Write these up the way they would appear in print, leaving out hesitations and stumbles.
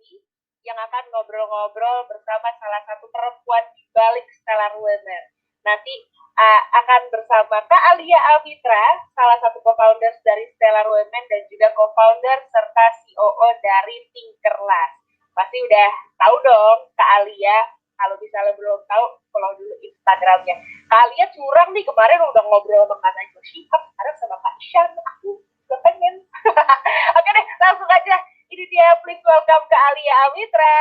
Sarasvati yang akan ngobrol-ngobrol bersama salah satu perempuan di balik Stellar Women. Nanti akan bersama Kak Alia Alfitra, salah satu co-founders dari Stellar Women dan juga co-founder serta COO dari Tinkerlast. Pasti udah tahu dong Kak Alia. Kalau misalnya belum tahu, follow dulu Instagramnya. Kak Alia curang nih, kemarin udah ngobrol sama Kak Najwa Shihab, sekarang sama Kak Ishan. Aku juga pengen. Oke deh, langsung aja. Ini dia, please welcome Kak Alia Alfitra.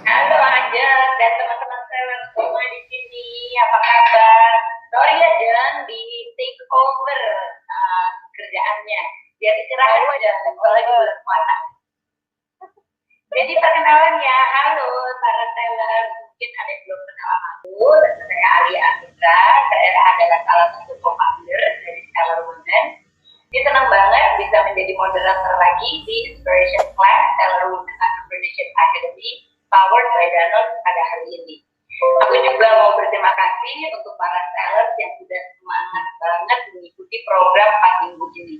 Halo Ajeng dan teman-teman seller semua di sini, apa kabar? Sorry ya Jen, di take over kerjaannya. Biar istirahat aja, soalnya di bulan puasa. Jadi perkenalan ya, halo para seller. Mungkin ada yang belum kenal aku, saya Alia Alfitra. Saya adalah salah satu co-founder dari Stellar Women. Ini senang banget bisa menjadi moderator lagi di Inspiration Class Stellar Women Entrepreneurship Academy powered by Danone pada hari ini. Aku juga mau berterima kasih untuk para sellers yang sudah semangat banget mengikuti program 4 minggu ini.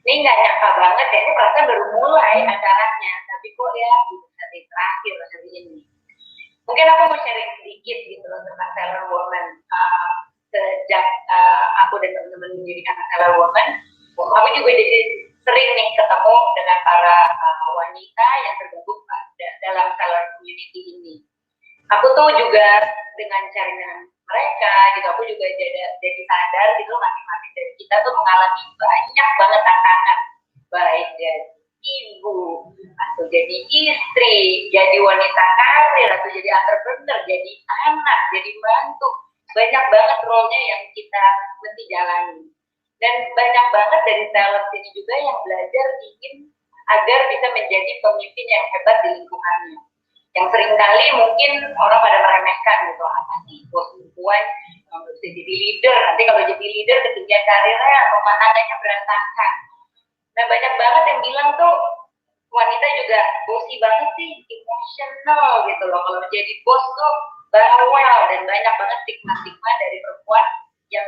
Ini nggak nyangka banget ya, ini perasaan baru mulai acaranya, tapi kok ya hari terakhir hari ini. Mungkin aku mau sharing sedikit gitu loh tentang Stellar Women. Sejak aku dan teman-teman mendirikan Stellar Women, aku juga jadi sering nih ketemu dengan para wanita yang tergabung dalam Stellar Community ini. Aku tuh juga dengan sharing mereka gitu, aku juga jadi sadar gitu masing-masing dari kita tuh mengalami banyak banget tantangan, baik jadi ibu atau jadi istri, jadi wanita karir atau jadi entrepreneur, jadi anak, jadi mantu, banyak banget role-nya yang kita mesti jalani. Dan banyak banget dari sellers ini juga yang belajar ingin agar bisa menjadi pemimpin yang hebat di lingkungannya. Yang seringkali mungkin orang pada meremehkan gitu, apa sih bos perempuan bisa jadi leader, nanti kalau jadi leader ketinggian karirnya atau tangannya berantakan. Nah banyak banget yang bilang tuh wanita juga bosi banget sih, emotional gitu loh, kalau menjadi bos tuh bawel, dan banyak banget stigma-stigma dari perempuan yang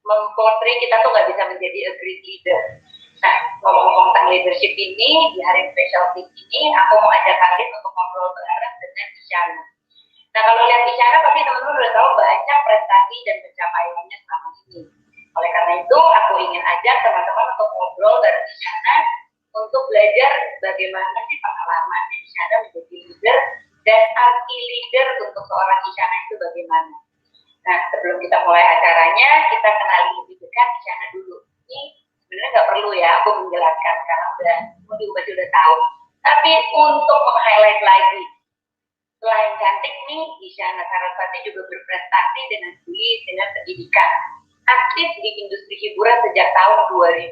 mempotri kita tuh gak bisa menjadi a great leader. Nah, ngomong-ngomong tentang leadership ini, di hari special week ini, aku mau ajak kalian untuk ngobrol bareng dengan Isyana. Nah, kalau lihat Isyana, pasti teman-teman udah tahu banyak prestasi dan pencapaiannya selama ini. Oleh karena itu, aku ingin ajak teman-teman untuk ngobrol bareng Isyana, untuk belajar bagaimana sih pengalaman Isyana menjadi leader, dan arti leader untuk seorang Isyana itu bagaimana. Nah, sebelum kita mulai acaranya, kita kenali lebih dekat Isyana dulu. Ini sebenarnya nggak perlu ya aku menjelaskan karena udah pasti udah tahu. Tapi untuk meng-highlight lagi, selain cantik nih, Isyana Sarasvati juga berprestasi dengan pendidikan. Aktif di industri hiburan sejak tahun 2014.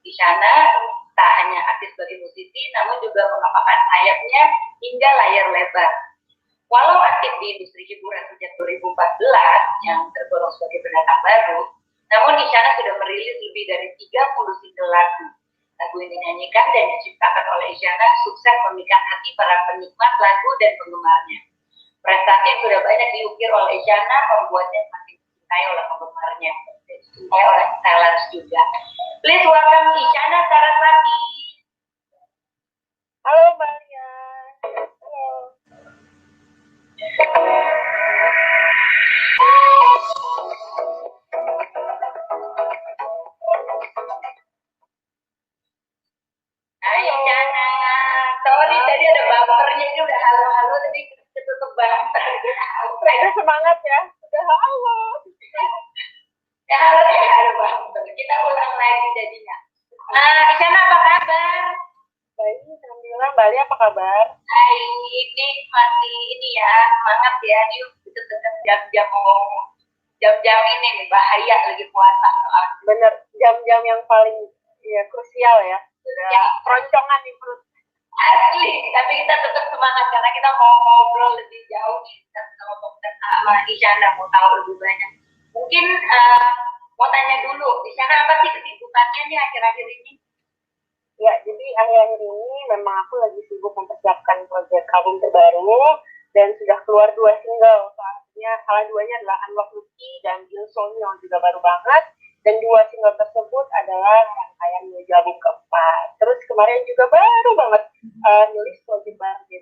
Isyana tak hanya aktif sebagai musisi, namun juga mengepakkan sayapnya hingga layar lebar. Walau aktif di industri hiburan sejak 2014 yang tergolong sebagai pendatang baru, namun Isyana sudah merilis lebih dari 30 single lagu. Lagu yang dinyanyikan dan diciptakan oleh Isyana sukses memikat hati para penikmat lagu dan penggemarnya. Prestasi yang sudah banyak diukir oleh Isyana membuatnya semakin dicintai oleh penggemarnya dan dicintai oleh sellers juga. Please welcome Isyana Sarasvati. Halo Mbak Alia. Halo. Hai Isyana, sorry tadi ada bumpernya, ini udah halo-halo tadi ketutup bumper. Udah semangat ya, udah halo. Ya halo ya, ada bumper. Kita ulang lagi jadinya. Isyana apa kabar? Baik, alhamdulillah. Mbak Alia apa kabar? Hai, ini masih ini ya, semangat ya. Ini deket-deket jam-jam ini nih, bahaya lagi puasa soalnya. Bener, jam-jam yang paling ya krusial ya. Ya, keroncongan di perut. Asli, tapi kita tetap semangat karena kita mau ngobrol lebih jauh nih sama Isyana, mau tahu lebih banyak. Mungkin mau tanya dulu, Isyana apa sih kesibukannya nih akhir-akhir ini? Ya, jadi akhir-akhir ini memang aku lagi sibuk mempersiapkan proyek album terbaru dan sudah keluar dua single. Salah duanya adalah Unlock Lucky dan Gilson yang juga baru banget. Dan dua single tersebut adalah rangkaian menuju album keempat. Terus kemarin juga baru banget nulis proyek baru di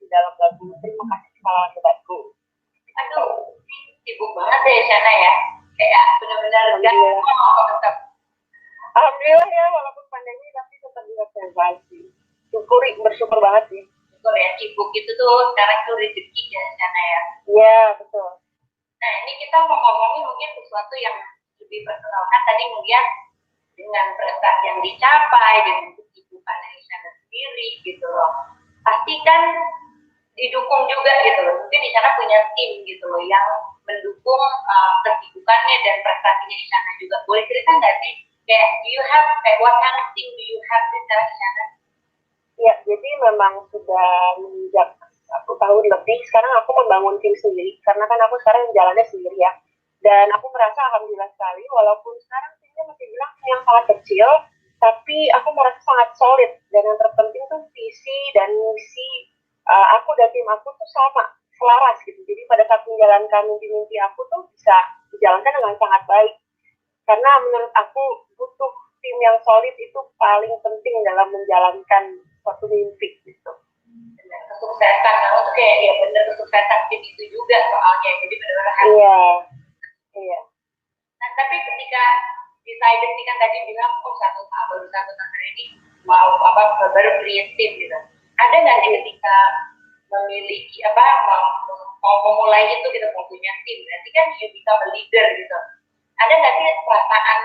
dalam lagu Terima Kasih Pahlawan Hebatku. Aduh, sibuk banget ya Shana ya. Kayak benar-benar gak mau tetap. Alhamdulillah ya, walaupun pandemi tapi tetap bisa observasi. Bersyukur banget sih. Syukur ya, sibuk itu tuh sekarang tuh rezeki ya Shana ya. Iya, betul. Nah ini kita mau ngomongin mungkin sesuatu yang lebih personal kan tadi melihat dengan prestasi yang dicapai, dengan kesibukan Shana sendiri gitu loh. Pasti kan didukung juga gitu loh. Mungkin di sana punya tim gitu loh yang mendukung kesibukannya dan prestasinya di sana juga. Boleh cerita nggak sih? Kayak what kind of team do you have di sana? Ya, jadi memang sudah menginjak 1 tahun lebih. Sekarang aku membangun tim sendiri karena kan aku sekarang jalannya sendiri ya. Dan aku merasa alhamdulillah sekali walaupun sekarang timnya masih bilang yang sangat kecil, tapi aku merasa sangat solid dan yang terpenting tuh visi dan misi aku dan tim aku tuh sama, selaras gitu. Jadi pada saat menjalankan mimpi-mimpi aku tuh bisa dijalankan dengan sangat baik. Karena menurut aku butuh tim yang solid itu paling penting dalam menjalankan suatu mimpi gitu. Benar, kesuksesan kamu tuh kayak ya bener kesuksesan tim itu juga soalnya. Jadi benar-benar harus. Iya. Nah tapi ketika decided ini kan tadi bilang baru 1 tahun ini mau baru create tim gitu. Ada nggak sih ketika memiliki mau memulai itu gitu mau punya tim nanti kan you become a leader gitu. Ada nggak sih perasaan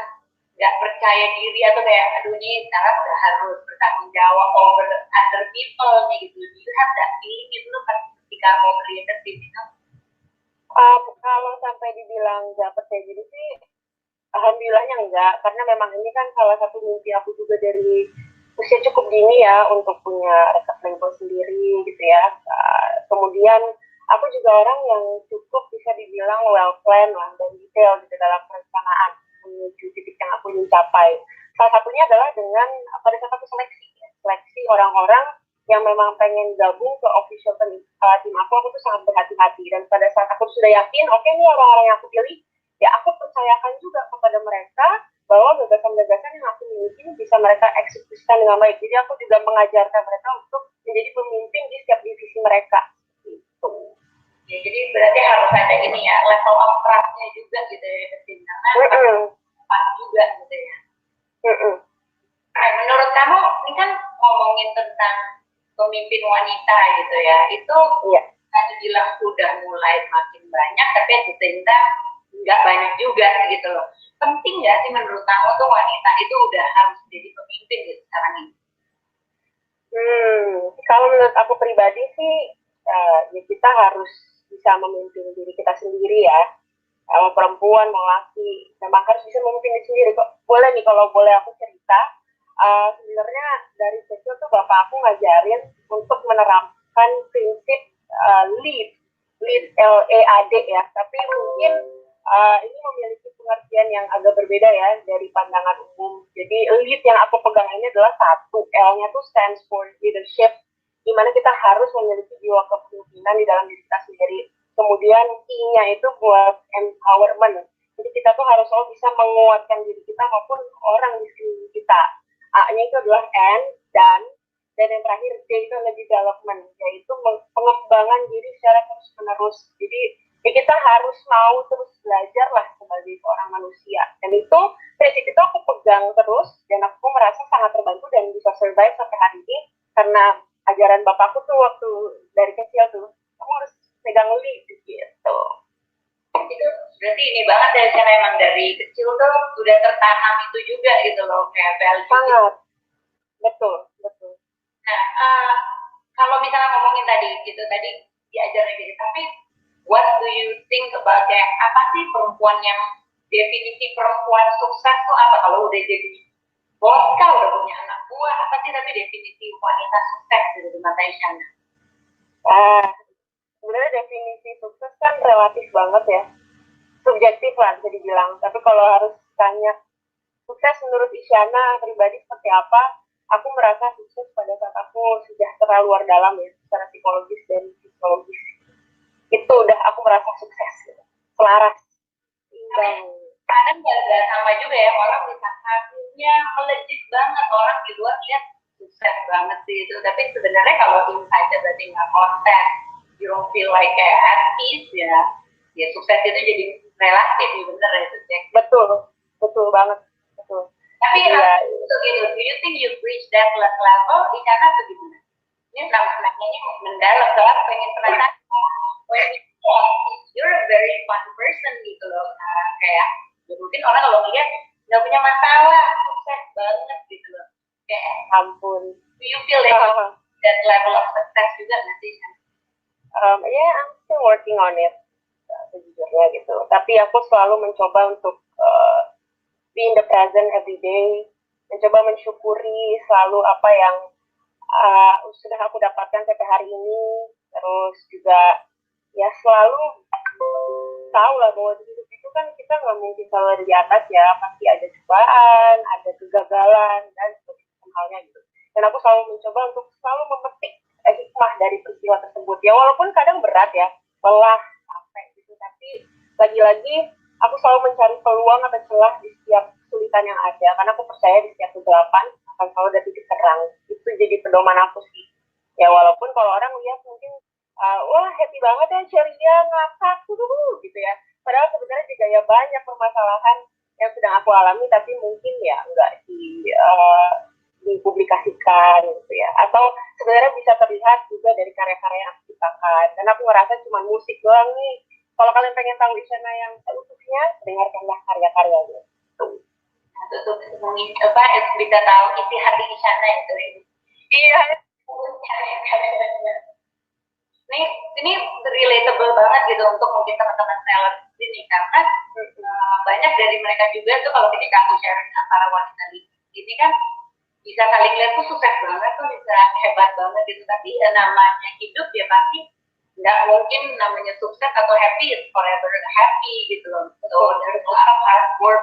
nggak percaya diri atau kayak aduh ini sekarang udah harus bertanggung jawab over other people nih gitu. Do you have that feeling gitu loh ketika mau create tim itu? Kalau sampai dibilang nggak percaya diri sih alhamdulillahnya enggak, karena memang ini kan salah satu mimpi aku juga dari usia cukup dini ya untuk punya record label sendiri gitu ya. Kemudian aku juga orang yang cukup bisa dibilang well plan lah dan detail gitu dalam perencanaan menuju titik yang aku ingin capai. Salah satunya adalah dengan pada saat aku seleksi orang-orang yang memang pengen gabung ke official tim aku tuh sangat berhati-hati dan pada saat aku sudah yakin oke, ini orang-orang yang aku pilih, ya aku percayakan juga kepada mereka bahwa gagasan-gagasan yang aku miliki bisa mereka eksekusikan dengan baik. Jadi aku juga mengajarkan mereka untuk menjadi pemimpin di setiap divisi mereka. Gitu. Ya, jadi berarti harus ada ini ya, level of trust-nya juga gitu ya, karena pas juga gitu ya. Nah, menurut kamu, ini kan ngomongin tentang pemimpin wanita gitu ya, itu kan dibilang udah mulai makin banyak, tapi at the same time nggak banyak juga gitu loh. Penting nggak sih menurut kamu tuh wanita itu udah harus jadi pemimpin gitu sekarang ini? Kalau menurut aku pribadi sih, ya kita harus bisa memimpin diri kita sendiri ya. Mau perempuan, mau laki, memang harus bisa memimpin diri sendiri. Kok boleh nih kalau boleh aku cerita, sebenarnya dari kecil tuh bapak aku ngajarin untuk menerapkan prinsip lead LEAD ya. Tapi mungkin ini memiliki pengertian yang agak berbeda ya dari pandangan umum. Jadi lead yang aku pegang ini adalah satu, L-nya tuh stands for leadership, di mana kita harus memiliki jiwa kepemimpinan di dalam diri kita sendiri. Kemudian I-nya itu buat empowerment. Jadi kita tuh harus selalu bisa menguatkan diri kita maupun orang di sekeliling kita. A-nya itu adalah N, dan yang terakhir D itu adalah development, yaitu pengembangan diri secara terus-menerus. Jadi ya kita harus mau terus belajar lah sebagai seorang manusia. Dan itu prinsip itu aku pegang terus dan aku merasa sangat terbantu dan bisa survive sampai hari ini karena ajaran bapakku tuh waktu dari kecil tuh kamu harus pegang lead gitu. Itu berarti ini banget ya, karena emang dari kecil tuh udah tertanam itu juga gitu loh, kayak value. Sangat. Betul. Nah, kalau misalnya ngomongin tadi gitu, tadi diajarin gitu, tapi what do you think about kayak apa sih perempuan yang definisi perempuan sukses tuh apa? Kalau udah jadi bos kah, udah punya anak buah, apa sih tapi definisi wanita sukses gitu di mata Isyana? Sebenarnya definisi sukses kan relatif banget ya, subjektif lah bisa dibilang. Tapi kalau harus tanya sukses menurut Isyana pribadi seperti apa, aku merasa sukses pada saat aku sejahtera luar dalam ya, secara psikologis dan fisiologis. Itu udah aku merasa sukses gitu. Selaras, imbang. Kadang gak sama juga ya, orang bisa karirnya melejit banget, orang di luar lihat sukses banget sih itu, tapi sebenarnya kalau inside berarti nggak konten, you don't feel like kayak at peace ya sukses itu jadi relatif ya, bener ya itu Jack. Betul banget, betul. Tapi ya, gitu, do you think you reach that level di sana atau gimana? Ini namanya mendalam, soalnya pengen ternyata when you're a very fun person gitu loh, kayak ya mungkin orang kalau ngeliat nggak punya masalah, sukses banget gitu loh, kayak ampun. Do you feel that level of success juga nggak sih? Yeah, I'm still working on it sejujurnya gitu. Tapi aku selalu mencoba untuk be in the present every day, mencoba mensyukuri selalu apa yang sudah aku dapatkan sampai hari ini. Terus juga ya selalu tahu lah bahwa di hidup itu kan kita nggak mungkin selalu ada di atas ya, pasti ada cobaan, ada kegagalan dan sebagainya halnya gitu. Dan aku selalu mencoba untuk selalu memetik hikmah dari peristiwa tersebut ya, walaupun kadang berat ya, lelah, capek gitu, tapi lagi-lagi aku selalu mencari peluang atau celah di setiap kesulitan yang ada, karena aku percaya di setiap kegelapan akan selalu ada titik terang. Itu jadi pedoman aku sih ya, walaupun kalau orang lihat mungkin wah happy banget ya, ceria, ngakak gitu ya, padahal sebenarnya juga ya banyak permasalahan yang sedang aku alami, tapi mungkin ya nggak dipublikasikan gitu ya, atau sebenarnya bisa terlihat juga dari karya-karya yang aku ciptakan. Dan aku ngerasa cuma musik doang nih. Kalau kalian pengen tahu Isyana yang seutuhnya, dengarkanlah karya-karyanya. Tuh mungkin coba bisa tahu isi hati Isyana itu. Iya. Ini relatable banget gitu untuk mungkin teman-teman seller ini, karena banyak dari mereka juga tuh kalau ketika aku sharing antara wanita ini kan bisa saling lihat tuh sukses banget tuh, bisa hebat banget gitu, tapi ya namanya hidup ya pasti nggak mungkin namanya sukses atau happy forever happy gitu loh. So there's a lot of hard work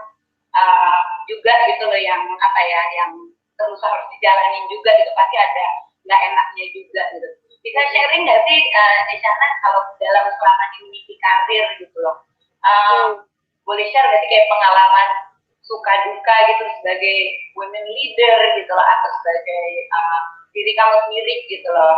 juga gitu loh, yang apa ya, yang terus harus dijalanin juga gitu, pasti ada nggak enaknya juga gitu. Bisa sharing nggak sih Isyana kalau dalam selama ini di karir gitu loh, boleh share nggak sih kayak pengalaman suka duka gitu sebagai women leader gitu loh, atau sebagai diri kamu sendiri gitu loh,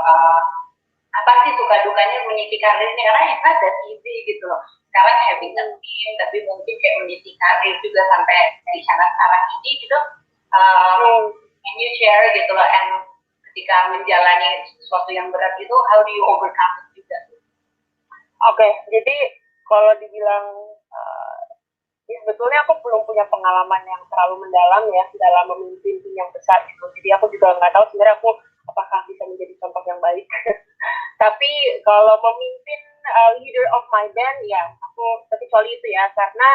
apa sih suka dukanya meniti karirnya, karena itu ada easy gitu loh sekarang having a team, tapi mungkin kayak meniti karir juga sampai di sana sekarang ini gitu, can you share gitu loh, and ketika menjalani sesuatu yang berat itu how do you overcome it juga? Oke, jadi kalau dibilang ya sebetulnya aku belum punya pengalaman yang terlalu mendalam ya dalam memimpin tim yang besar gitu. Jadi aku juga nggak tahu sebenarnya aku apakah bisa menjadi contoh yang baik. Tapi kalau memimpin leader of my band ya aku kecuali itu ya, karena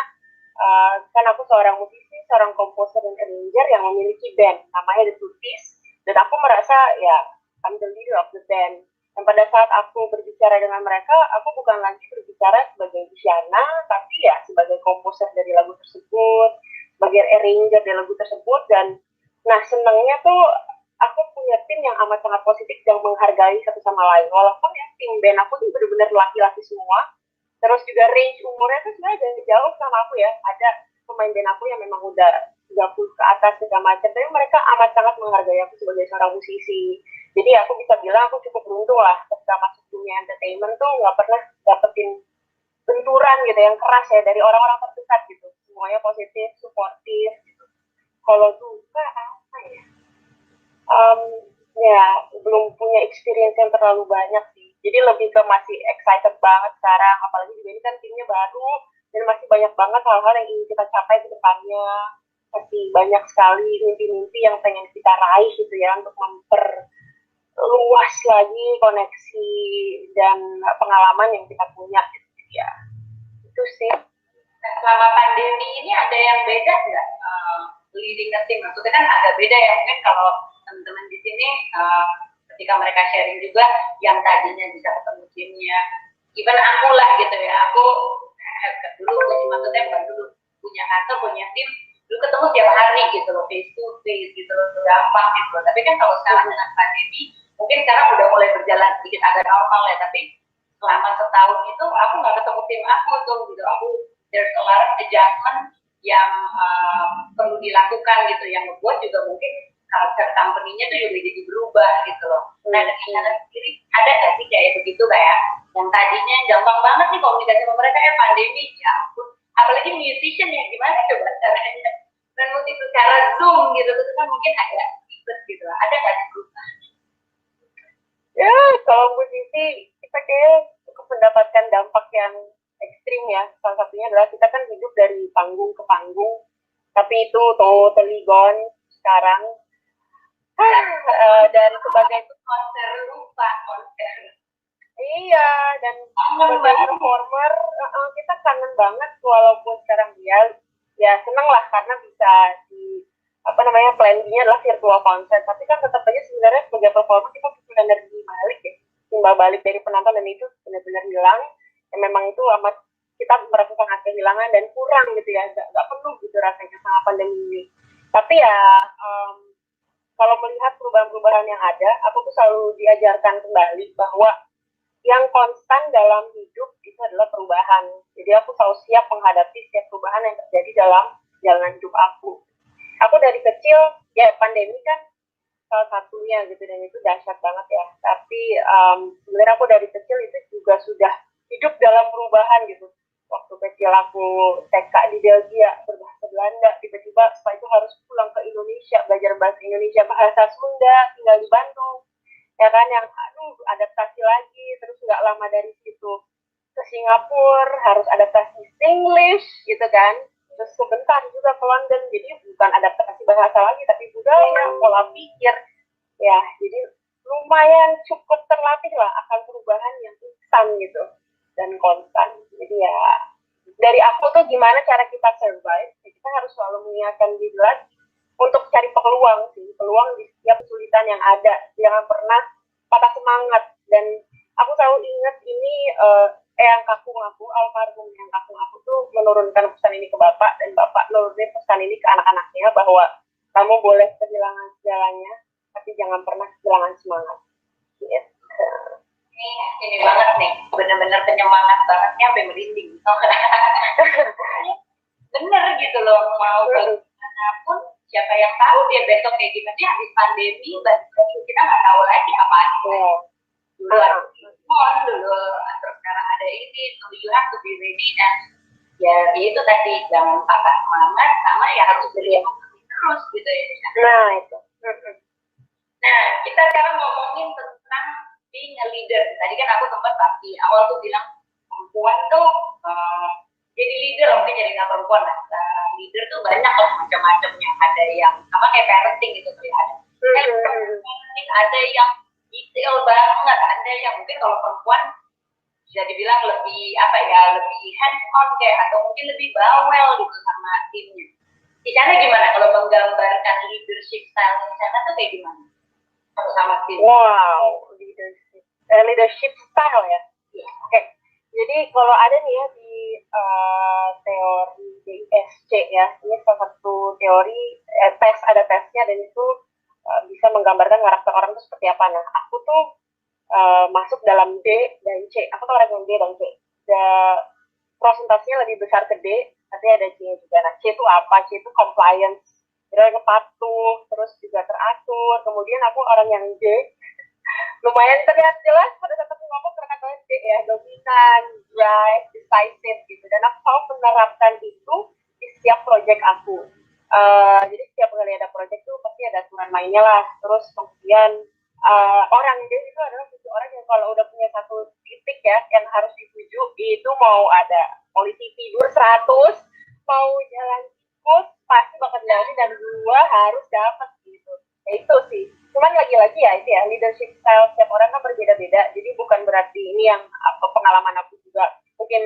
kan aku seorang musisi, seorang komposer dan arranger yang memiliki band namanya The Tutis, dan aku merasa ya I'm the leader of the band. Dan pada saat aku berbicara dengan mereka, aku bukan lagi berbicara sebagai Isyana, tapi ya sebagai komposer dari lagu tersebut, sebagai arranger dari lagu tersebut. Dan nah senangnya tuh aku punya tim yang amat sangat positif, yang menghargai satu sama lain. Walaupun ya tim band aku tuh benar-benar laki-laki semua, terus juga range umurnya tuh sebenarnya jauh sama aku ya. Ada pemain band aku yang memang udah 30 ke atas segala macam, tapi mereka amat sangat menghargai aku sebagai seorang musisi. Jadi aku bisa bilang aku cukup beruntung lah ketika masuk dunia entertainment tuh nggak pernah dapetin benturan gitu yang keras ya dari orang-orang terdekat gitu. Semuanya positif, suportif gitu. Kalau duka apa ya? Ya belum punya experience yang terlalu banyak sih. Jadi lebih ke masih excited banget sekarang. Apalagi juga ini kan timnya baru dan masih banyak banget hal-hal yang ingin kita capai ke depannya. Masih banyak sekali mimpi-mimpi yang pengen kita raih gitu ya, untuk memperluas lagi koneksi dan pengalaman yang kita punya gitu ya. Itu sih. Nah, selama pandemi ini ada yang beda nggak leading a team? Maksudnya kan ada beda ya, mungkin kalau teman-teman di sini ketika mereka sharing juga yang tadinya bisa ketemu timnya, even aku lah gitu ya, aku dulu maksudnya bukan dulu punya kantor, punya tim, dulu ketemu tiap hari gitu loh, face to face gitu loh, gampang gitu loh. Tapi kan kalau sekarang dengan pandemi, mungkin sekarang udah mulai berjalan sedikit agak normal ya, tapi selama setahun itu aku nggak ketemu tim aku tuh gitu. Aku there's a lot of adjustment yang perlu dilakukan gitu, yang membuat juga mungkin culture company-nya tuh juga jadi berubah gitu loh. Nah dari kalian sendiri ada nggak sih kayak begitu, kayak yang tadinya gampang banget nih komunikasi sama mereka, pandemi ya ampun, apalagi musician ya, gimana coba caranya dan musik secara zoom gitu, itu kan mungkin agak ribet gitu lah. Ada nggak sih perubahan? Ya, kalau musisi kita kayak cukup mendapatkan dampak yang ekstrim ya. Salah satunya adalah kita kan hidup dari panggung ke panggung, tapi itu totally gone sekarang. Dan sebagai konser, lupa konser. iya, dan sebagai performer kita kangen banget, walaupun sekarang ya seneng lah karena bisa di plan-nya adalah virtual konser, tapi kan tetap aja sebenarnya sebagai performer kita butuh energi balik ya, timbal balik dari penonton, dan itu benar-benar hilang. Ya memang itu amat, kita merasa sangat kehilangan dan kurang gitu ya, nggak penuh gitu rasanya sama pandemi ini. Tapi ya kalau melihat perubahan-perubahan yang ada, aku tuh selalu diajarkan kembali bahwa yang konstan dalam hidup itu adalah perubahan. Jadi aku selalu siap menghadapi setiap perubahan yang terjadi dalam jalan hidup aku. Aku dari kecil, ya pandemi kan salah satunya gitu, dan itu dahsyat banget ya. Tapi sebenarnya aku dari kecil itu juga sudah hidup dalam perubahan gitu. Waktu kecil aku TK di Belgia, berbahasa Belanda, tiba-tiba setelah itu harus pulang ke Indonesia, belajar bahasa Indonesia, bahasa Sunda, tinggal di Bandung. Ya kan, yang adaptasi lagi, terus nggak lama dari situ ke Singapura, harus adaptasi English gitu kan, terus sebentar juga ke London, jadi bukan adaptasi bahasa lagi, tapi budaya, pola pikir, ya jadi lumayan cukup terlatih lah akan perubahan yang instan gitu, dan konstan. Jadi ya, dari aku tuh gimana cara kita survive, ya kita harus selalu mengingatkan diri lagi untuk cari peluang sih, peluang di setiap kesulitan yang ada, jangan pernah patah semangat. Dan aku selalu ingat ini, yang kakung aku, almarhum yang kakung aku tuh menurunkan pesan ini ke bapak, dan bapak nurunin pesan ini ke anak-anaknya, bahwa kamu boleh kehilangan segalanya, tapi jangan pernah kehilangan semangat. Yes. Ini banget nih, bener-bener penyemangat bangetnya, sampai merinding. Bener gitu loh, mau bagaimanapun, siapa yang tahu dia besok kayak gimana, dia habis pandemi, kita nggak tahu lagi apa dulu, terus sekarang ada ini, so you have to be ready, dan ya itu tadi, jangan patah semangat, sama ya harus berinovasi terus gitu ya. Nah itu. Nah, kita sekarang ngomongin tentang being a leader. Tadi kan aku sempat di awal tuh bilang perempuan tuh jadi leader, mungkin jadi nggak perempuan lah. Leader tuh banyak lah macam-macamnya. Ada yang sama kayak parenting gitu tuh ya, ada yang detail banget, ada yang mungkin kalau perempuan bisa dibilang lebih lebih hands on kayak, atau mungkin lebih bawel gitu sama timnya. Di sana gimana kalau menggambarkan leadership style di sana tuh kayak gimana? Sama tim. Wow, leadership style ya. Yeah. Oke. Jadi kalau ada nih ya di teori DISC ya, ini salah satu teori ada tesnya, dan itu bisa menggambarkan karakter orang itu seperti apa. Nah, aku tuh masuk dalam D dan C. Aku tuh orang yang D dan C. Prosentasenya lebih besar ke D, tapi ada C juga. Nah, C itu apa? C itu compliance. Jadi aku patuh, terus juga teratur. Kemudian aku orang yang D, lumayan terlihat jelas pada saat aku ngomong kata-kata D ya, dominan, drive, decisive gitu. Dan aku selalu menerapkan itu di setiap proyek aku. Jadi setiap kali ada proyek tuh pasti ada aturan mainnya lah. Terus kemudian orang D itu adalah orang yang kalau udah punya satu titik ya yang harus dituju, itu mau ada polisi tidur 100, mau jalan tikus pasti bakal jalan, dan gua harus dapat gitu. Ya itu sih. Cuman lagi-lagi ya itu ya, leadership style setiap orang kan berbeda-beda. Jadi bukan berarti ini yang pengalaman aku juga mungkin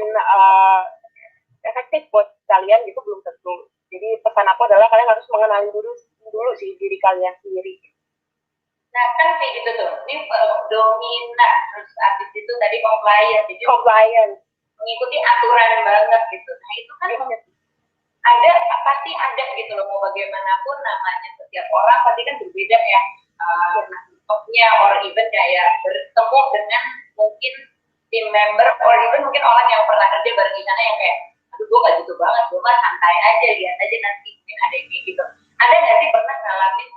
efektif buat kalian gitu, belum tentu. Jadi pesan aku adalah kalian harus mengenali dulu sih diri kalian sendiri. Nah kan kayak gitu tuh, ini dominan, terus abis itu tadi compliance, jadi compliance, mengikuti aturan banget gitu. Nah itu kan ada pasti ada gitu loh, mau bagaimanapun namanya setiap orang pasti kan berbeda ya, bentuknya, or even kayak bertemu dengan mungkin tim member, or even mungkin orang yang pernah kerja bareng di sana yang kayak aduh gue gak gitu banget, gue mah santai aja, lihat aja nanti mungkin ada yang kayak gitu. Ada nggak sih pernah ngalamin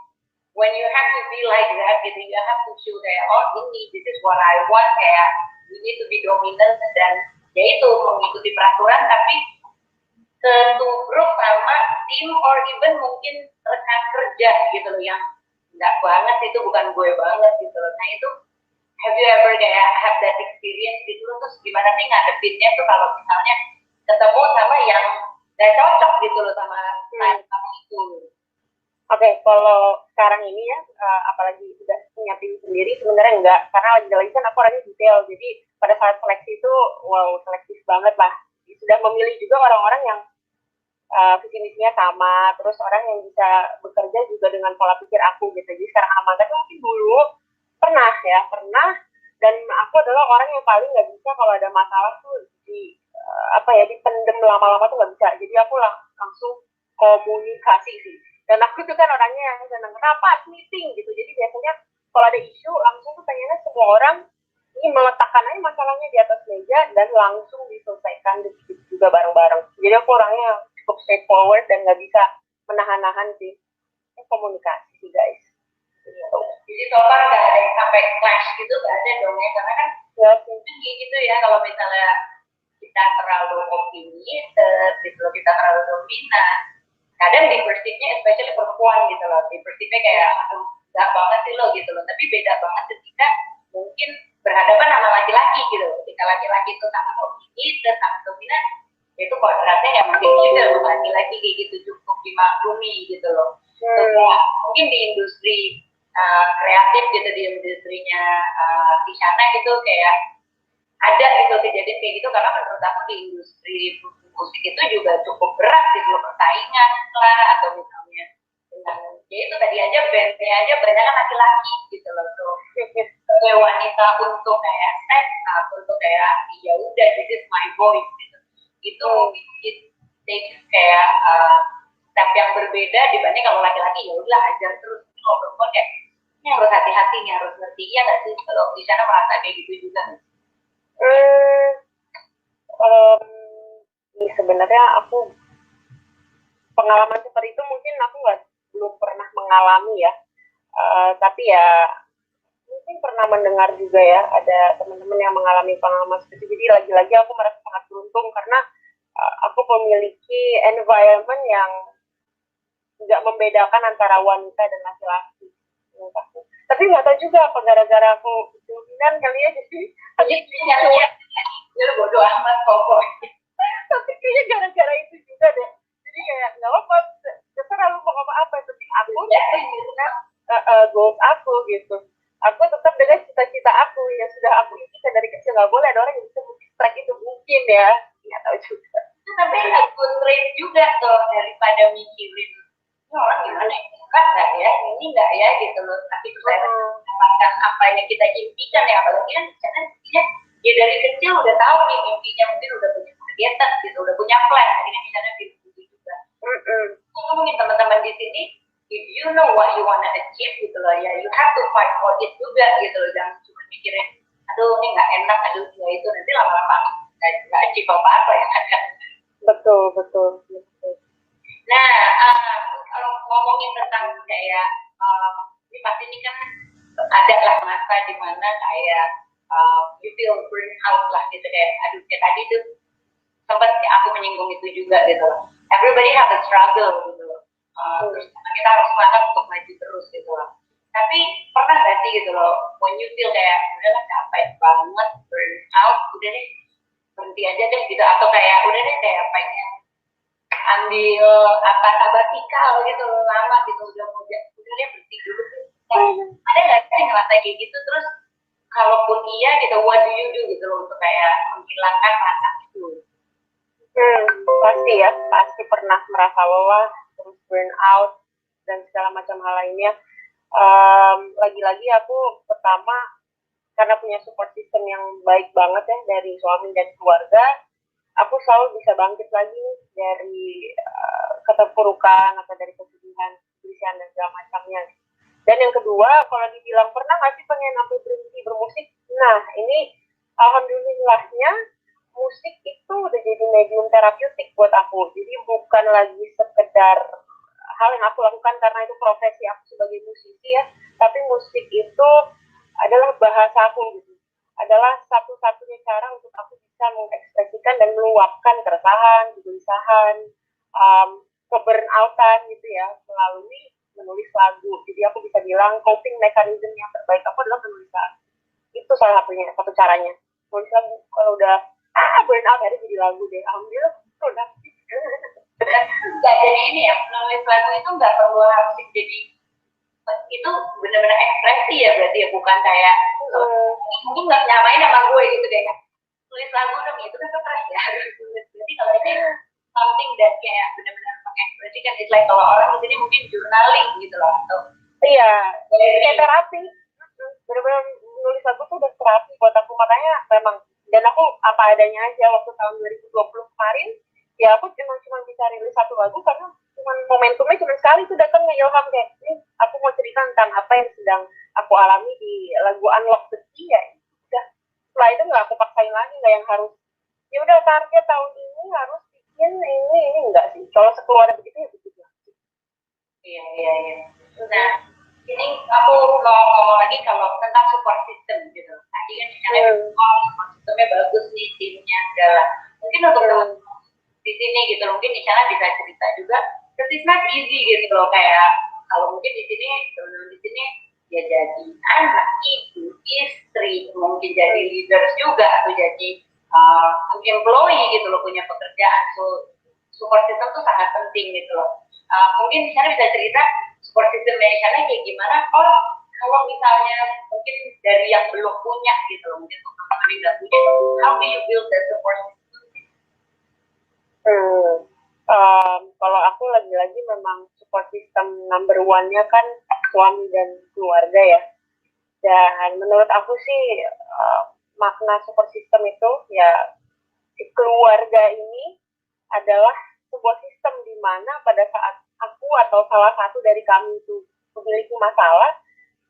when you have to be like that gitu, you have to show kayak oh ini this is what I want, kayak you need to be dominant, dan ya itu mengikuti peraturan, tapi ketubruk sama tim or even mungkin rekan kerja gitu loh yang nggak banget, itu bukan gue banget gitu loh. Nah itu have you ever kayak have that experience gitu loh, terus gimana sih ngadepinnya tuh kalau misalnya ketemu sama yang nggak cocok gitu loh sama kamu itu. Oke, kalau sekarang ini ya, apalagi udah punya tim sendiri, sebenarnya enggak, karena lagi-lagi kan aku orangnya detail, jadi pada saat seleksi itu, wow, selektif banget lah. Sudah memilih juga orang-orang yang visi misinya sama, terus orang yang bisa bekerja juga dengan pola pikir aku gitu. Jadi sekarang aman, tapi mungkin dulu pernah, dan aku adalah orang yang paling nggak bisa kalau ada masalah tuh dipendem lama-lama tuh nggak bisa. Jadi aku langsung komunikasi sih. Dan aku tuh kan orangnya yang senang rapat, meeting gitu. Jadi biasanya kalau ada isu langsung tuh pengennya semua orang ini meletakkan aja masalahnya di atas meja dan langsung diselesaikan juga bareng-bareng. Jadi aku orangnya cukup straightforward dan nggak bisa menahan-nahan sih. Komunikasi sih guys. Jadi so far nggak ada yang sampai clash gitu, nggak ada dong ya, karena kan ya mungkin gitu ya, kalau misalnya kita terlalu optimis gitu loh, kita terlalu dominan, kadang di persipnya especially perempuan gitu loh, di persipnya kayak nggak banget sih lo gitu loh, tapi beda banget ketika mungkin berhadapan sama laki-laki gitu. Ketika laki-laki itu sangat optimis dan sangat dominan, itu kodratnya yang mungkin gitu loh, laki-laki kayak gitu cukup dimaklumi gitu loh. Mungkin di industri kreatif gitu, di industrinya Tisyana gitu kayak ada gitu kejadian kayak gitu, karena menurut aku di industri musik itu juga cukup berat gitu loh, persaingan lah, atau misalnya dengan ya itu tadi aja bandnya aja banyak kan laki-laki gitu loh, tuh sebagai wanita untuk kayak untuk kayak ya udah this is my voice gitu, itu it takes kayak step yang berbeda dibanding kalau laki-laki ya udah ajar terus. Kalau perempuan kayak ini harus hati-hati nih, harus ngerti ya nggak sih, kalau di sana merasa kayak gitu juga. Sebenarnya aku pengalaman seperti itu mungkin aku belum pernah mengalami ya, tapi ya mungkin pernah mendengar juga ya ada teman-teman yang mengalami pengalaman seperti itu. Jadi lagi-lagi aku merasa sangat beruntung karena aku memiliki environment yang nggak membedakan antara wanita dan laki-laki. Tapi nggak tahu juga apa gara-gara aku dominan kali ya, jadi ya bodoh amat pokoknya. Tapi kayaknya gara-gara itu juga deh. Jadi kayak nggak apa-apa, terserah lu mau ngomong apa, tapi aku goals aku gitu. Aku tetap dengan cita-cita aku yang sudah aku impikan dari kecil. Nggak boleh ada orang yang bisa mendistract itu, mungkin ya. Nggak tahu juga. Tapi good trade juga tuh, daripada mikirin ini orang gimana ya, suka nggak ya, ini nggak ya gitu loh. Tapi kita mendapatkan apa yang kita impikan ya, apalagi kan karena intinya ya dari kecil udah tahu nih mimpinya, mungkin udah punya kegiatan gitu, udah punya plan, akhirnya misalnya gitu juga. Mungkin teman-teman di sini, if you know what you wanna achieve gitu loh ya, you have to fight for it juga gitu loh, jangan cuma mikirin aduh ini nggak enak, aduh ya itu, nanti lama-lama nggak achieve apa-apa ya kan. Betul. Nah, kalau ngomongin tentang kayak ini pasti ini kan ada lah masa di mana kayak you feel burn out lah gitu, kayak aduh kayak tadi tuh sempat aku menyinggung itu juga gitu loh. Everybody have a struggle gitu loh. Terus kita harus semangat untuk maju terus gitu loh. Tapi pernah nggak sih gitu loh, when you feel kayak udah lah capek banget, burn out, udah deh berhenti aja deh gitu, atau kayak udah deh kayak pengen ambil sabatikal gitu lama gitu, udah dia berhenti dulu tuh. Ada nggak sih ngerasa kayak gitu? Terus kalaupun iya gitu, what do you do gitu loh untuk kayak menghilangkan rasa itu? Pasti pernah merasa lelah, terus burn out dan segala macam hal lainnya. Lagi-lagi aku pertama karena punya support system yang baik banget ya dari suami dan keluarga, aku selalu bisa bangkit lagi nih dari keterpurukan atau dari kesedihan, kegelisahan dan segala macamnya. Dan yang kedua, kalau dibilang pernah nggak sih pengen aku berhenti bermusik? Nah, ini alhamdulillahnya musik itu udah jadi medium terapeutik buat aku. Jadi bukan lagi sekedar hal yang aku lakukan karena itu profesi aku sebagai musisi ya, tapi musik itu adalah bahasa aku gitu. Adalah satu-satunya cara untuk aku bisa mengekspresikan dan meluapkan keresahan, kegelisahan, keburnoutan gitu ya, melalui menulis lagu. Jadi aku bisa bilang coping mechanism yang terbaik aku adalah menulis lagu. Itu salah satunya, satu caranya. Menulis lagu. Kalau udah burnout hari jadi lagu deh. Alhamdulillah produktif. Nggak jadi ini ya, menulis lagu itu nggak perlu harus jadi itu benar-benar ekspresi ya berarti ya, bukan kayak mungkin nggak nyamain sama gue gitu deh kan, tulis lagu dong itu kan keren ya. Berarti kalau ini something that kayak benar-benar pakai ekspresi kan, it's like kalau orang di sini mungkin journaling gitu loh, atau iya kayak terapi. Benar-benar nulis lagu tuh udah terapi buat aku, makanya memang. Dan aku apa adanya aja. Waktu tahun 2020 kemarin ya aku cuma bisa rilis satu lagu karena cuman momentumnya cuma sekali tuh datangnya ilham kayak ini aku mau cerita tentang apa yang sedang aku alami di lagu Unlock the Key ya. Udah, setelah itu nggak aku paksain lagi, nggak yang harus ya udah target tahun ini harus bikin ini enggak sih. Kalau sekeluarga begitu ya begitu. Iya. Nah, ini aku mau ngomong lagi kalau tentang support system gitu. Tadi kan support systemnya bagus nih, timnya segala. Mungkin untuk di sini gitu, mungkin di sana bisa cerita juga. Because it's not easy gitu loh, kayak kalau mungkin di sini ya jadi anak, ibu, istri, mungkin jadi leaders juga atau jadi employee gitu loh, punya pekerjaan. So support system tuh sangat penting gitu loh. Mungkin di sana bisa cerita support system di sana kayak gimana. Oh, kalau misalnya mungkin dari yang belum punya gitu loh, mungkin teman-teman yang nggak punya, how do you build that support system? Kalau aku lagi-lagi memang support system number one-nya kan suami dan keluarga ya. Dan menurut aku sih makna support system itu ya keluarga ini adalah sebuah sistem di mana pada saat aku atau salah satu dari kami itu memiliki masalah,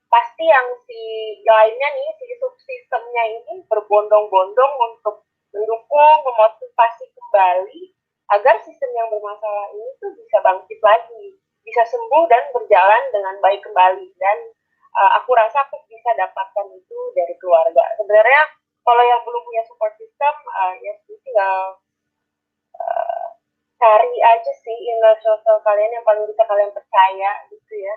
pasti yang si lainnya nih, si subsistemnya ini berbondong-bondong untuk mendukung, memotivasi kembali agar sistem yang bermasalah ini tuh bisa bangkit lagi, bisa sembuh dan berjalan dengan baik kembali. Dan aku rasa aku bisa dapatkan itu dari keluarga. Sebenarnya kalau yang belum punya support system, ya tinggal cari aja sih inner circle kalian yang paling bisa kalian percaya gitu ya.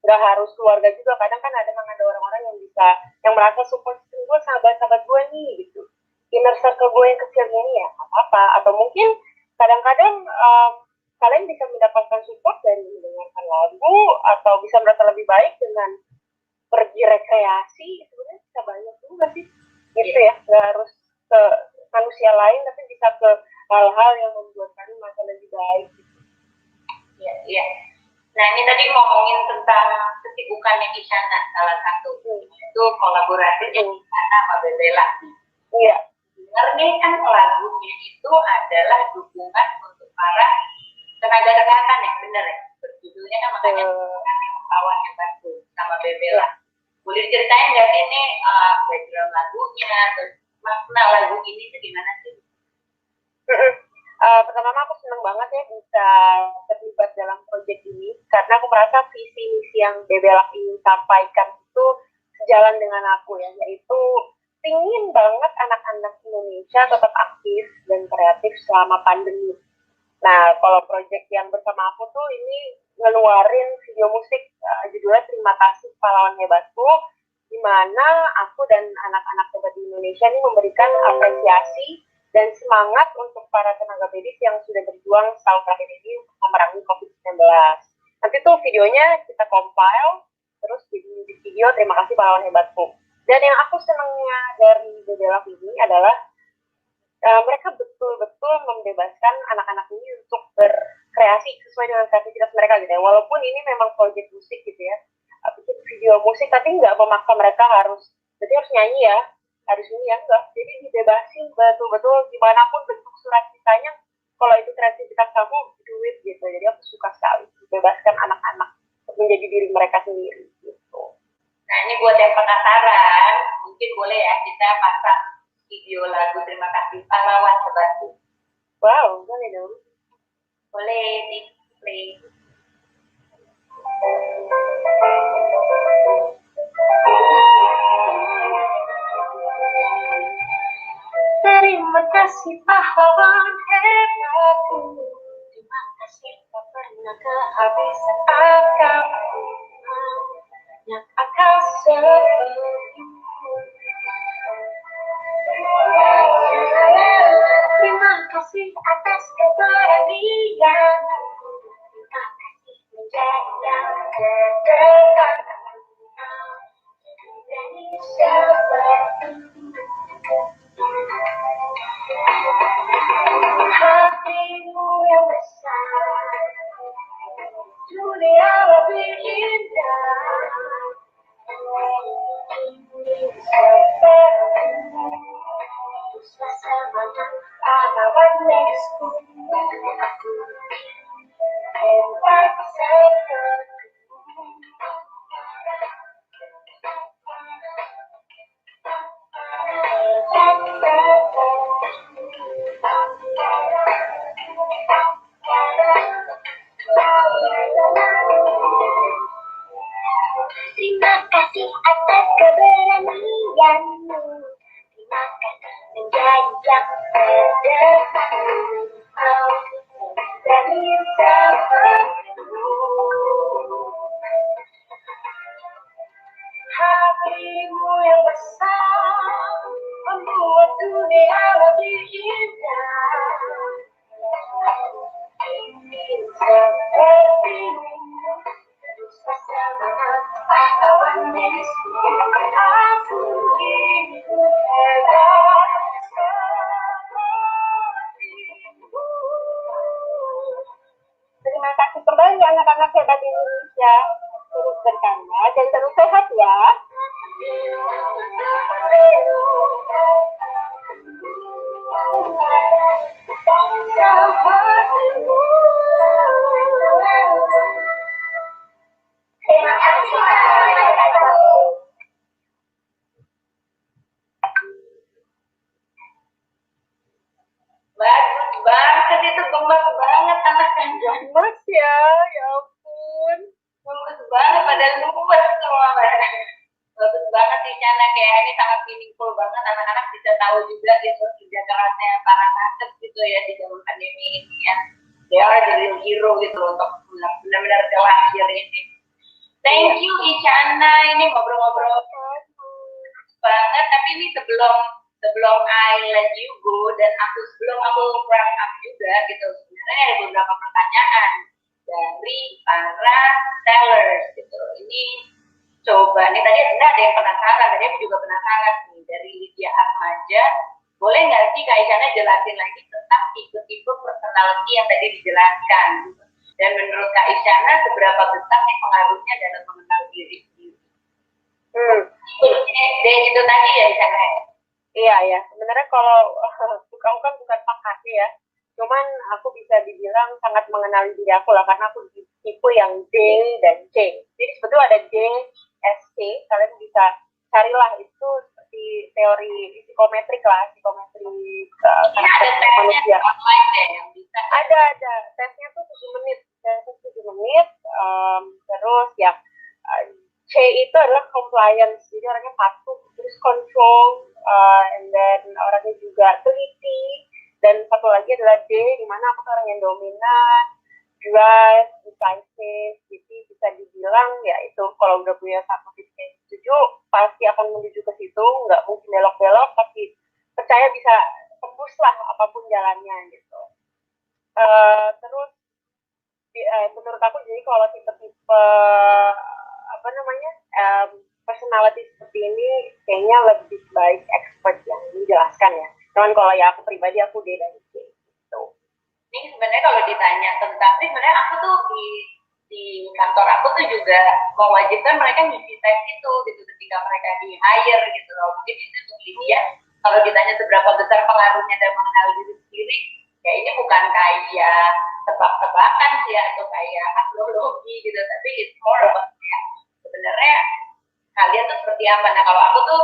Nggak harus keluarga juga, kadang kan ada orang-orang yang bisa, yang merasa support system gue sahabat-sahabat gue nih gitu. Inner circle gue yang kecil ini ya apa-apa. Atau mungkin kadang-kadang kalian bisa mendapatkan support dari mendengarkan lagu, atau bisa merasa lebih baik dengan pergi rekreasi. Sebenarnya bisa banyak juga sih gitu ya, nggak harus ke manusia lain tapi bisa ke hal-hal yang membuat kalian merasa lebih baik gitu. Iya. Nah, ini tadi ngomongin tentang kesibukannya Isyana, salah satu itu kolaborasinya Isyana sama Bebela. Iya. Dengar nih kan lagunya itu adalah dukungan untuk para tenaga kesehatan ya, bener ya? Berjudulnya kan makanya kawan yang bantu sama Bebela. Boleh ceritain nggak sih ini background lagunya, terus makna lagu ini itu gimana sih? Pertama aku senang banget ya bisa terlibat dalam proyek ini karena aku merasa visi misi yang Bebelak ingin sampaikan itu sejalan dengan aku ya, yaitu ingin banget anak-anak Indonesia tetap aktif dan kreatif selama pandemi. Nah, kalau proyek yang bersama aku tuh ini ngeluarin video musik judulnya Terima Kasih Pahlawan Hebatku, di mana aku dan anak-anak sobat di Indonesia ini memberikan apresiasi dan semangat untuk para tenaga medis yang sudah berjuang setahun terakhir ini untuk memerangi COVID-19. Nanti tuh videonya kita compile, terus jadi music video Terima Kasih Pahlawan Hebatku. Dan yang aku senangnya dari Bebelak ini adalah mereka betul-betul membebaskan anak-anak ini untuk berkreasi sesuai dengan kreativitas mereka gitu ya. Walaupun ini memang proyek musik gitu ya, bikin video musik, tapi nggak memaksa mereka harus nyanyi ya, harus ini ya, enggak. Jadi dibebasin betul-betul gimana pun bentuk surat cintanya, kalau itu kreativitas kamu, duit gitu. Jadi aku suka sekali bebaskan anak-anak untuk menjadi diri mereka sendiri gitu. Nah ini buat yang penasaran, mungkin boleh ya kita pasang video lagu Terima Kasih Pahlawan Sebatku. Wow, boleh dong. Boleh di play. Terima kasih pahlawan hebatku. Terima kasih tak pernah kehabisan akal. Banyak akal sepertimu. Terima kasih atas keberanian. Terima kasih menjadi yang terdekat. Berani sepertimu. Hatimu yang besar, dunia lebih indah. Sepertimu, suasana pahlawan medisku. Hebat sepertimu. Terima kasih atas keberanianmu. Terima kasih menjadi yang terdekat. Kau berani sepertimu. Hatimu yang besar membuat dunia lebih indah. Ingin sepertimu. Semangat pahlawan medisku. Aku ingin hebat sepertimu. Terima kasih kembali anak-anak hebat Indonesia. Terus berkarya dan terus sehat ya. Terima kasih. Bagus banget itu, gemes banget anaknya. Gemes ya ampun. Bagus banget, pada luwes semua. Bagus banget sih Cana, kayak ini sangat meaningful banget, anak-anak bisa tahu juga gitu kerja kerasnya para nakes gitu ya di zaman pandemi ini ya. They are the real hero gitu untuk benar-benar lahir ini. Thank you Isyana, ini ngobrol-ngobrol banget, tapi ini sebelum I let you go dan sebelum aku wrap up juga gitu, sebenarnya ada beberapa pertanyaan dari para sellers gitu. Ini coba nih, tadi ada yang penasaran, tadi aku juga penasaran nih dari Lydia Atmaja, boleh nggak sih Kak Isyana jelasin lagi tentang tipe-tipe personality yang tadi dijelaskan gitu. Dan menurut Kak Isyana seberapa besar sih pengaruhnya dalam mengenal diri sendiri? Itu tadi ya Isyana. Iya, sebenarnya kalau aku kan bukan pakar ya, cuman aku bisa dibilang sangat mengenali diri aku lah, karena aku tipe yang D dan C. Jadi sebetulnya ada D, S, C, kalian bisa carilah itu seperti teori psikometrik lah, psikometri karakter manusia. Online deh yang bisa. Ada tesnya tuh 7 menit, terus ya C itu adalah compliance, jadi orangnya patuh, terus control, and then orangnya juga teliti, dan satu lagi adalah D, di mana aku orang yang dominan, drive, decisive, jadi bisa dibilang ya itu kalau udah punya satu titik yang setuju, pasti akan menuju ke situ, nggak mungkin belok-belok, pasti percaya bisa tembus lah apapun jalannya gitu. Terus menurut aku jadi kalau tipe-tipe personality seperti ini kayaknya lebih baik expert yang menjelaskan ya. Cuman kalau ya aku pribadi aku D dan C gitu. Ini sebenarnya kalau ditanya tentang sebenarnya aku tuh di kantor aku tuh juga mewajibkan mereka ngisi tes itu gitu ketika mereka di hire gitu loh. Mungkin itu untuk Lydia, kalau ditanya seberapa besar pengaruhnya dalam mengenal diri sendiri, sendiri, ya ini bukan kayak tebak-tebakan sih atau kayak astrologi gitu, tapi it's more about ya, sebenarnya kalian tuh seperti apa. Nah kalau aku tuh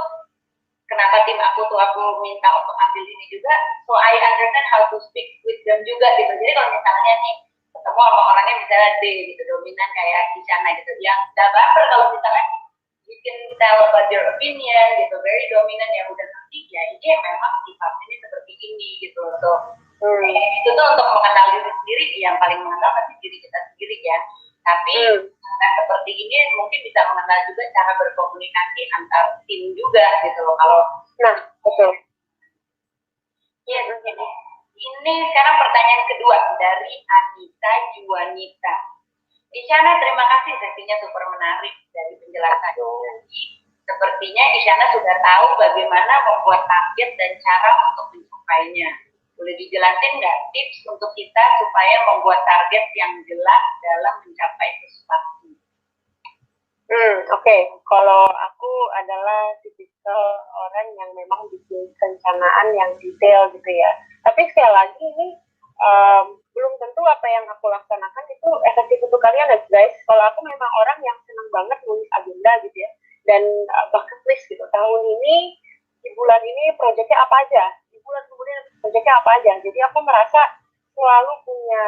kenapa tim aku tuh aku minta untuk ambil ini juga, so I understand how to speak with them juga gitu. Jadi kalau misalnya nih ketemu sama orangnya misalnya D gitu, dominan kayak Isyana gitu, yang gak baper kalau misalnya you can tell about your opinion gitu, very dominan ya udah nanti ya ini memang sifat ini seperti ini gitu. So itu tuh untuk mengenal diri sendiri, yang paling mengenal pasti diri kita sendiri ya. Tapi nah, seperti ini mungkin bisa mengenal juga cara berkomunikasi antar tim juga gitu loh. Kalau betul. Ya, ini sekarang pertanyaan kedua dari Anita Juanita. Isyana, terima kasih, sesinya super menarik dari penjelasan. Sepertinya Isyana sudah tahu bagaimana membuat target dan cara untuk mencapainya. Boleh dijelasin nggak tips untuk kita supaya membuat target yang jelas dalam mencapai sesuatu? Oke. Kalau aku adalah tipikal orang yang memang bikin perencanaan yang detail gitu ya. Tapi sekali lagi ini belum tentu apa yang aku laksanakan itu efektif untuk kalian ya guys. Kalau aku memang orang yang senang banget nulis agenda gitu ya, dan bucket list gitu. Tahun ini, di bulan ini proyeknya apa aja, di bulan kemudian proyeknya apa aja. Jadi aku merasa selalu punya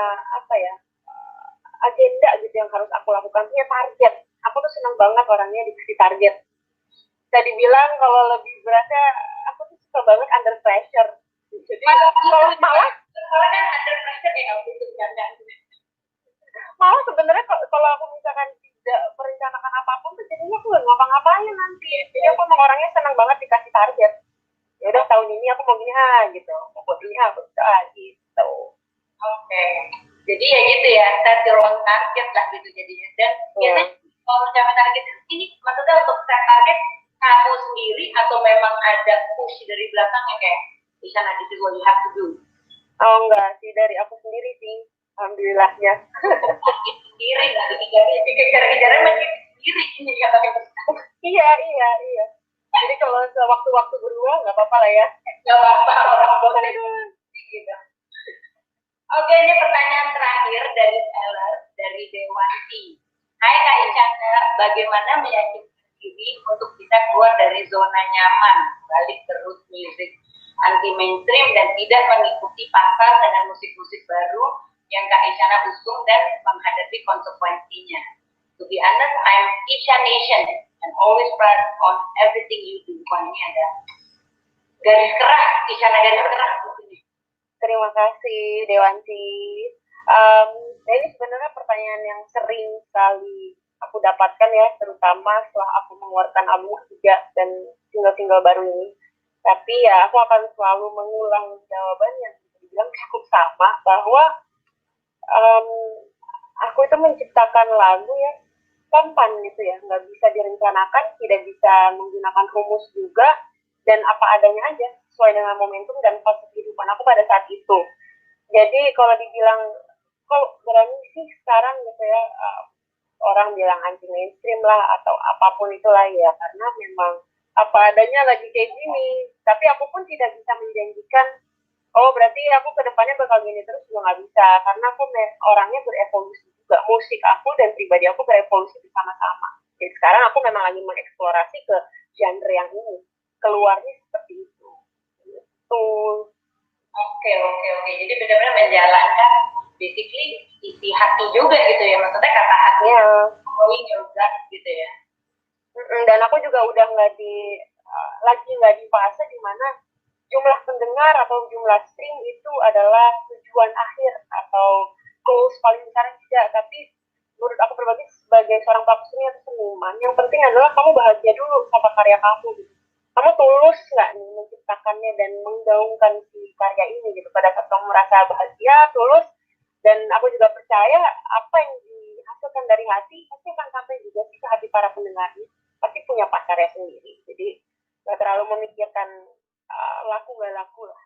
agenda gitu yang harus aku lakukan, punya target. Aku tuh senang banget orangnya dikasih target. Bisa dibilang kalau lebih beratnya aku tuh suka banget under pressure. Jadi malah kan under pressure ya itu malah sebenarnya kalau aku misalkan tidak merencanakan apapun tuh jadinya aku nggak ngapa-ngapain nanti. Jadi aku emang orangnya senang banget dikasih target. Ya udah tahun ini aku mau gini gitu, mau buat ini gitu. Oke. Jadi ya gitu ya, set your own target lah gitu jadinya. Dan biasanya kalau mencapai target ini maksudnya untuk set target kamu sendiri atau memang ada push dari belakangnya kayak bisa nanti this is what you have to do? Oh enggak sih, dari aku sendiri sih, alhamdulillahnya. Sendiri nggak dikejar-kejarnya masih sendiri ini ya pakai iya. Jadi kalau sewaktu-waktu berdua nggak apa-apa lah ya. Nggak apa-apa orang boleh gitu. Oke, ini pertanyaan terakhir dari Ella, dari Dewanti. Hai Kak Isyana, bagaimana meyakinkan diri untuk kita keluar dari zona nyaman, balik terus musik anti mainstream dan tidak mengikuti pasar dengan musik-musik baru yang Kak Isyana usung dan menghadapi konsekuensinya. To be honest, I'm Isya Nation and always proud on everything you do. Wah, ini ada garis keras, Isyana garis keras di sini. Terima kasih Dewanti. Ini sebenarnya pertanyaan yang sering sekali aku dapatkan ya, terutama setelah aku mengeluarkan album ketiga dan single-single baru ini. Tapi ya aku akan selalu mengulang jawaban yang bisa dibilang cukup sama, bahwa aku itu menciptakan lagu ya spontan gitu ya, nggak bisa direncanakan, tidak bisa menggunakan rumus juga, dan apa adanya aja sesuai dengan momentum dan fase kehidupan aku pada saat itu. Jadi kalau dibilang kalau berani sih sekarang gitu ya, orang bilang anti mainstream lah atau apapun itulah ya, karena memang apa adanya lagi kayak gini. Tapi aku pun tidak bisa menjanjikan oh berarti aku kedepannya bakal gini terus, juga nggak bisa, karena aku orangnya berevolusi juga, musik aku dan pribadi aku berevolusi bersama-sama. Jadi sekarang aku memang lagi mengeksplorasi ke genre yang ini, keluarnya seperti itu. Oke. Jadi benar-benar menjalankan basically isi hati juga gitu ya, maksudnya kata hati going juga gitu ya. Dan aku juga udah nggak di fase dimana jumlah pendengar atau jumlah stream itu adalah tujuan akhir atau goals paling besar, tidak. Tapi menurut aku pribadi sebagai seorang pelaku seni atau seniman, yang penting adalah kamu bahagia dulu sama karya kamu gitu. Kamu tulus nggak nih menciptakannya dan menggaungkan si karya ini gitu. Pada saat kamu merasa bahagia, tulus, dan aku juga percaya apa yang dihasilkan dari hati pasti akan sampai juga ke hati para pendengarnya, pasti punya pasarnya sendiri. Jadi nggak terlalu memikirkan laku gak laku lah.